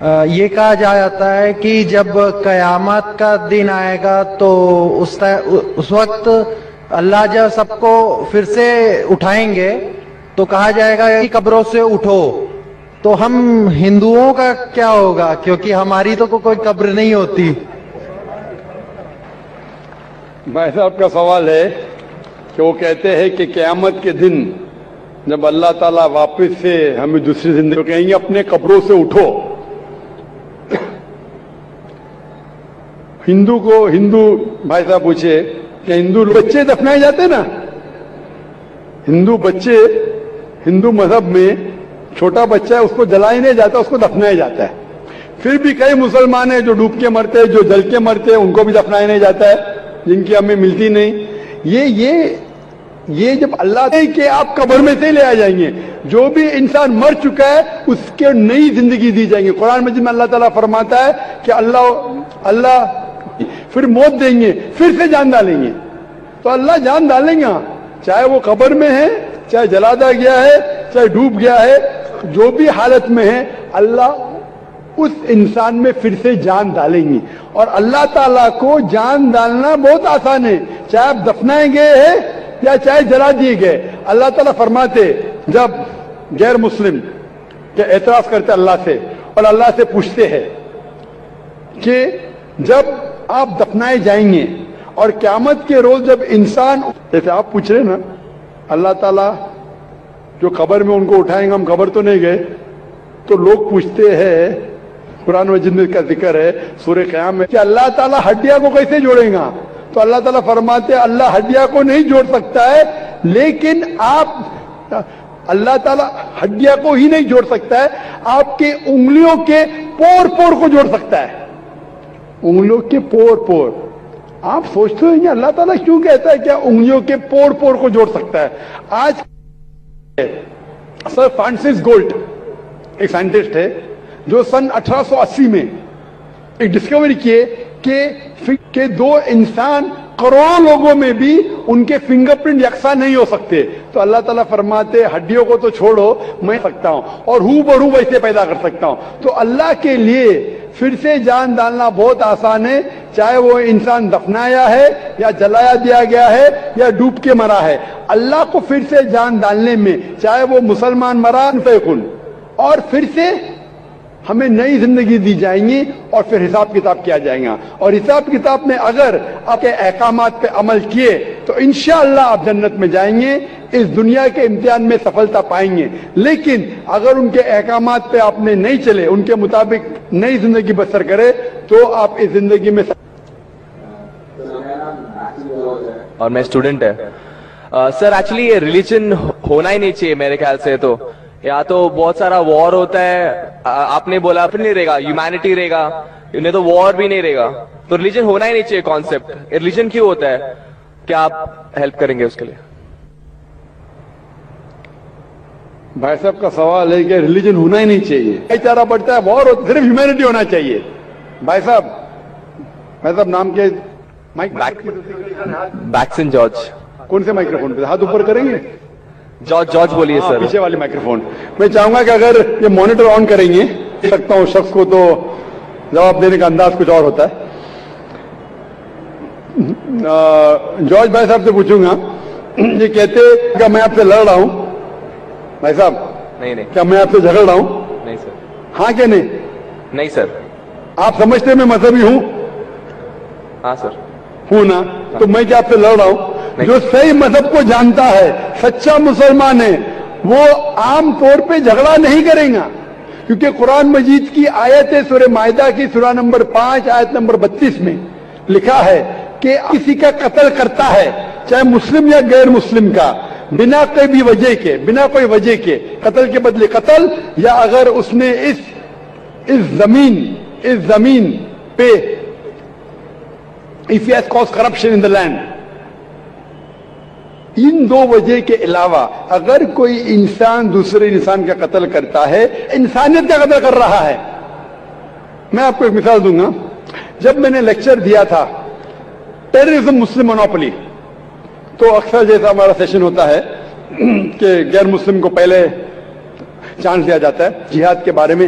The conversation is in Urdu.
یہ کہا جاتا ہے کہ جب قیامت کا دن آئے گا تو اس وقت اللہ جب سب کو پھر سے اٹھائیں گے تو کہا جائے گا کہ قبروں سے اٹھو. تو ہم ہندوؤں کا کیا ہوگا، کیونکہ ہماری تو کوئی قبر نہیں ہوتی. بھائی صاحب کا سوال ہے کہ وہ کہتے ہیں کہ قیامت کے دن جب اللہ تعالیٰ واپس سے ہمیں دوسری زندگی کہیں گے اپنے قبروں سے اٹھو. ہندو بھائی صاحب پوچھے کہ ہندو بچے دفنائے جاتے نا، ہندو مذہب میں چھوٹا بچہ ہے اس کو جلایا نہیں جاتا، اس کو دفنایا جاتا ہے. پھر بھی کئی مسلمان ہیں جو ڈوب کے مرتے ہیں، جو جل کے مرتے ہیں، ان کو بھی دفنایا نہیں جاتا ہے، جن کی ہمیں ملتی نہیں. یہ جب اللہ نے کہ آپ قبر میں سے لے آ جائیں گے، جو بھی انسان مر چکا ہے اس کے نئی زندگی دی جائیں گے. قرآن مجید میں اللہ تعالیٰ فرماتا ہے کہ اللہ پھر موت دیں گے، پھر سے جان ڈالیں گے. تو اللہ جان ڈالیں گے، چاہے وہ قبر میں ہے، چاہے جلا دیا گیا ہے، چاہے ڈوب گیا ہے، جو بھی حالت میں ہے اللہ اس انسان میں پھر سے جان ڈالیں گے. اور اللہ تعالیٰ کو جان ڈالنا بہت آسان ہے، چاہے آپ دفنائے گئے ہیں یا چاہے جلا دیے گئے. اللہ تعالیٰ فرماتے جب غیر مسلم کے اعتراض کرتے اللہ سے اور اللہ سے پوچھتے ہیں کہ جب آپ دفنائے جائیں گے اور قیامت کے روز جب انسان، جیسے آپ پوچھ رہے نا اللہ تعالیٰ جو قبر میں ان کو اٹھائیں گے، ہم قبر تو نہیں گئے، تو لوگ پوچھتے ہیں، قرآن مجید میں کا ذکر ہے سورہ قیامت میں کہ اللہ تعالیٰ ہڈیاں کو کیسے جوڑیں گا. تو اللہ تعالیٰ فرماتے ہیں اللہ ہڈیاں کو نہیں جوڑ سکتا ہے، لیکن اللہ تعالیٰ ہڈیاں کو ہی نہیں جوڑ سکتا ہے، آپ کے انگلیوں کے پور کو جوڑ سکتا ہے. انگلیوں کے پور. آپ سوچتے ہیں اللہ تعالیٰ کیوں کہتا ہے کیا انگلیوں کے پور کو جوڑ سکتا ہے. آج سر فرانسس گولٹ ایک سائنٹسٹ ہے جو سن 1880 میں ایک ڈسکوری کیے کہ دو انسان کروڑوں لوگوں میں بھی ان کے فنگر پرنٹ یکساں نہیں ہو سکتے. تو اللہ تعالیٰ فرماتے ہڈیوں کو تو چھوڑو، میں سکتا ہوں اور ہو بہو ویسے پیدا کر سکتا ہوں. تو اللہ کے لیے پھر سے جان ڈالنا بہت آسان ہے، چاہے وہ انسان دفنایا ہے یا جلایا دیا گیا ہے یا ڈوب کے مرا ہے. اللہ کو پھر سے جان ڈالنے میں چاہے وہ مسلمان مرا فیکن، اور پھر سے ہمیں نئی زندگی دی جائیں گی اور پھر حساب کتاب کیا جائے گا. اور حساب کتاب میں اگر آپ کے احکامات پہ عمل کیے تو انشاءاللہ آپ جنت میں جائیں گے، اس دنیا کے امتحان میں سفلتا پائیں گے. لیکن اگر ان کے احکامات پہ آپ نے نہیں چلے، ان کے مطابق نئی زندگی بسر کرے، تو آپ اس زندگی میں اور میں اسٹوڈنٹ ہے سر. ایکچولی یہ ریلیجن ہونا ہی نہیں چاہیے میرے خیال سے. تو یا تو بہت سارا وار ہوتا ہے، آپ نے بولا پھر نہیں رہے گا، ہیومینٹی رہے گا، نہیں تو وار بھی نہیں رہے گا. تو ریلیجن ہونا ہی نہیں چاہیے کانسیپٹ. ریلیجن کیوں ہوتا ہے؟ کیا آپ ہیلپ کریں گے اس کے لیے؟ بھائی صاحب کا سوال ہے کہ ریلیجن ہونا ہی نہیں چاہیے، بھائی چارہ بڑھتا ہے، وار ہوتا ہے، صرف ہیومینٹی ہونا چاہیے. بھائی صاحب نام کے بیکسن جارج. کون سے مائکرو فون پہ ہاتھ اوپر کریں گے؟ جارج بولیے سر. پیچھے والی مائکرو فون. میں چاہوں گا کہ اگر یہ مانیٹر آن کریں گے، دیکھ سکتا ہوں شخص کو، تو جواب دینے کا انداز کچھ اور ہوتا ہے. جارج بھائی صاحب سے پوچھوں گا، یہ کہتے کیا میں آپ سے لڑ رہا ہوں؟ بھائی صاحب نہیں. کیا میں آپ سے جھگڑ رہا ہوں؟ نہیں سر. ہاں کہ نہیں؟ نہیں سر. آپ سمجھتے میں مذہبی ہوں؟ ہاں سر. ہوں نا. تو میں کیا آپ سے لڑ رہا ہوں؟ جو صحیح مذہب کو جانتا ہے، سچا مسلمان ہے، وہ عام طور پہ جھگڑا نہیں کرے گا. کیونکہ قرآن مجید کی آیت ہے سورہ مائدہ کی سورہ نمبر 5 آیت نمبر 32 میں لکھا ہے کہ کسی کا قتل کرتا ہے، چاہے مسلم یا غیر مسلم کا، بنا کوئی وجہ کے قتل کے بدلے قتل، یا اگر اس نے اس زمین پہ if he has caused corruption in the land، ان دو وجہ کے علاوہ اگر کوئی انسان دوسرے انسان کا قتل کرتا ہے، انسانیت کا قتل کر رہا ہے. میں آپ کو ایک مثال دوں گا. جب میں نے لیکچر دیا تھا ٹیررزم مسلم مونوپولی، تو اکثر جیسا ہمارا سیشن ہوتا ہے کہ غیر مسلم کو پہلے چانس دیا جاتا ہے جہاد کے بارے میں.